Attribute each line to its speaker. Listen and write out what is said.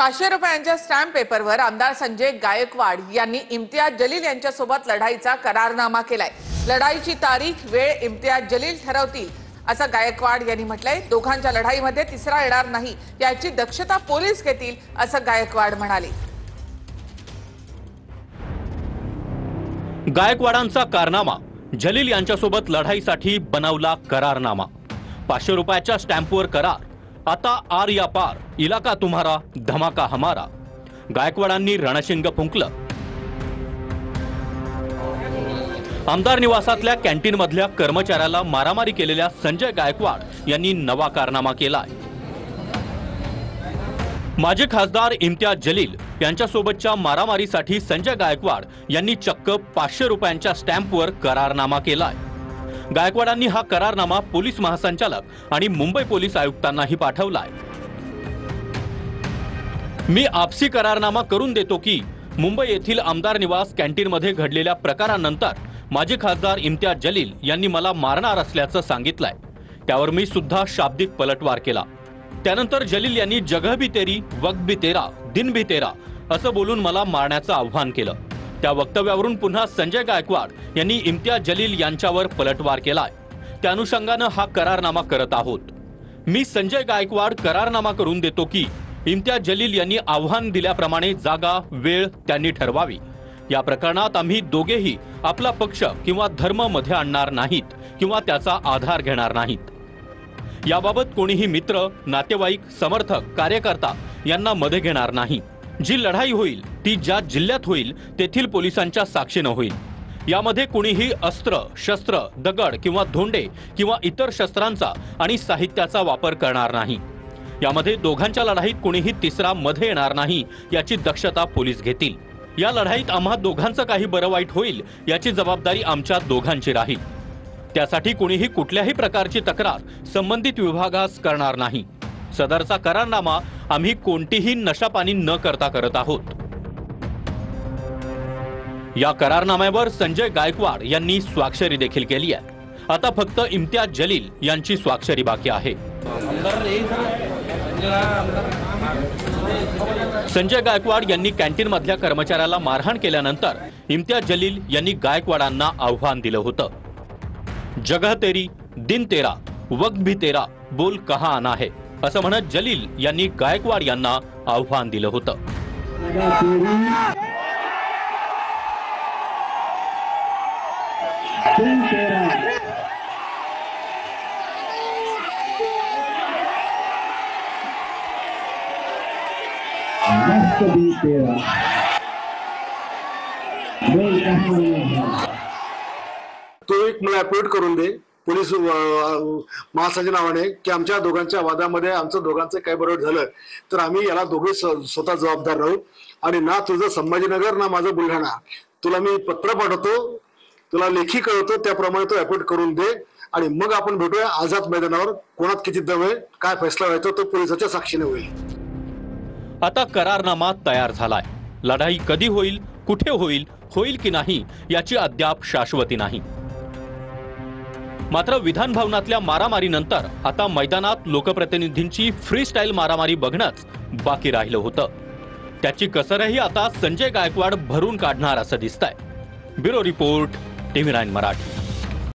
Speaker 1: 500 रुपयांच्या स्टॅम्प पेपरवर आमदार संजय गायकवाड यांनी इम्तियाज जलील यांच्यासोबत लढाईचा करारनामा केलाय। लढाईची तारीख वेळ इम्तियाज जलील ठरवतील असं गायकवाड यांनी म्हटलंय। दोघांच्या लढाईमध्ये तिसरा येणार नाही याची दक्षता पोलीस घेतील असं गायकवाड म्हणाले।
Speaker 2: गायकवाडांचा कारनामा, जलील यांच्यासोबत लढाईसाठी बनवला करारनामा। 500 रुपयाच्या स्टॅम्पवर करार, आता आर या पार, इलाका तुम्हारा धमाका हमारा। गायकवाडांनी रणशिंग फुंकलं। आमदार निवासातल्या कॅन्टीन मधल्या कर्मचाऱ्याला मारामारी केलेल्या संजय गायकवाड यांनी नवा कारनामा केलाय। माजी खासदार इम्तियाज जलील यांच्यासोबतच्या मारामारीसाठी संजय गायकवाड यांनी चक्क 500 रुपयांच्या स्टॅम्पवर करारनामा केलाय। गायकवाडांनी हा करारनामा पोलीस महासंचालक आणि मुंबई पोलीस आयुक्तांनाही पाठवलाय। मी आपसी करारनामा करून देतो की मुंबई येथील आमदार निवास कॅन्टीनमध्ये घडलेल्या प्रकारानंतर माजी खासदार इम्तियाज जलील यांनी मला मारणार असल्याचं सांगितलंय। त्यावर मी सुद्धा शाब्दिक पलटवार केला। त्यानंतर जलील यांनी जगह भी तेरी, वक्त भी तेरा, दिन भी तेरा असं बोलून मला मारण्याचं आव्हान केलं। त्या वक्तव्यावरून पुन्हा संजय गायकवाड यांनी इम्तियाज जलील यांच्यावर पलटवार केलाय। त्या अनुषंगाने हा करारनामा करत आहोत। मी संजय गायकवाड करारनामा करून देतो की इम्तियाज जलील यांनी आव्हान दिल्याप्रमाणे जागा वेळ त्यांनी ठरवावी। या प्रकरणात आम्ही दोघेही आपला पक्ष किंवा धर्म मध्ये आणणार नाहीत किंवा त्याचा आधार घेणार नाहीत। याबाबत कोणीही मित्र, नातेवाईक, समर्थक, कार्यकर्ता यांना मध्ये घेणार नाही। जी लढाई होईल ती ज्या जिल्ह्यात होईल तेथील पोलिसांच्या साक्षीने होईल। यामध्ये कोणीही अस्त्र, शस्त्र, दगड किंवा धोंडे किंवा इतर शस्त्रांचा आणि साहित्याचा वापर करणार नाही। यामध्ये दोघांच्या लढाईत कोणीही तिसरा मध्ये येणार नाही याची दक्षता पोलीस घेतील। या लढाईत आम्हा दोघांचं काही बरं वाईट होईल याची जबाबदारी आमच्या दोघांची राहील। त्यासाठी कोणीही कुठल्याही प्रकारची तक्रार संबंधित विभागास करणार नाही। सदरचा करारनामा आम्ही कोणतीही नशापानी न करता करत आहोत। या करारनाम्यावर संजय गायकवाड यांनी स्वाक्षरी देखील केली आहे। आता फक्त इम्तियाज जलील यांची स्वाक्षरी बाकी आहे। संजय गायकवाड यांनी कॅन्टीन मधल्या कर्मचाऱ्याला मारहाण केल्यानंतर इम्तियाज जलील यांनी गायकवाडांना आव्हान दिलं होतं। जगह तेरी, दिन तेरा, वक्त भी तेरा, बोल कहां आना है असं म्हणत जलील यांनी गायकवाड यांना आव्हान दिलं होतं।
Speaker 3: तो एक मला अपलोड करून दे पोलीस महासंचालकाच्या नावाने की आमच्या दोघांच्या वादामध्ये आमचं दोघांचं काय बरोबर झालं तर आम्ही याला दोघे स्वतः जबाबदार राहू। आणि ना तुझं संभाजीनगर ना माझं बुलढाणा, तुला मी पत्र पाठवतो, तुला लेखी कळवतो, त्याप्रमाणे तो अपलोड करून दे आणि मग आपण भेटूया आझाद मैदानावर। कोणात किती दम आहे, काय फैसला व्हायचा तो पोलिसाच्या साक्षीने होईल।
Speaker 2: आता करारनामा तयार झालाय। लढाई कधी होईल, कुठे होईल, होईल की नाही याची अद्याप शाश्वती नाही। मात्र विधान भवनातल्या मारामारीनंतर आता मैदानात लोकप्रतिनिधींची फ्री स्टाईल मारामारी बघणंच बाकी राहिलं होतं। त्याची कसरही आता संजय गायकवाड भरून काढणार असं दिसतंय। Bureau report, TV9 Marathi.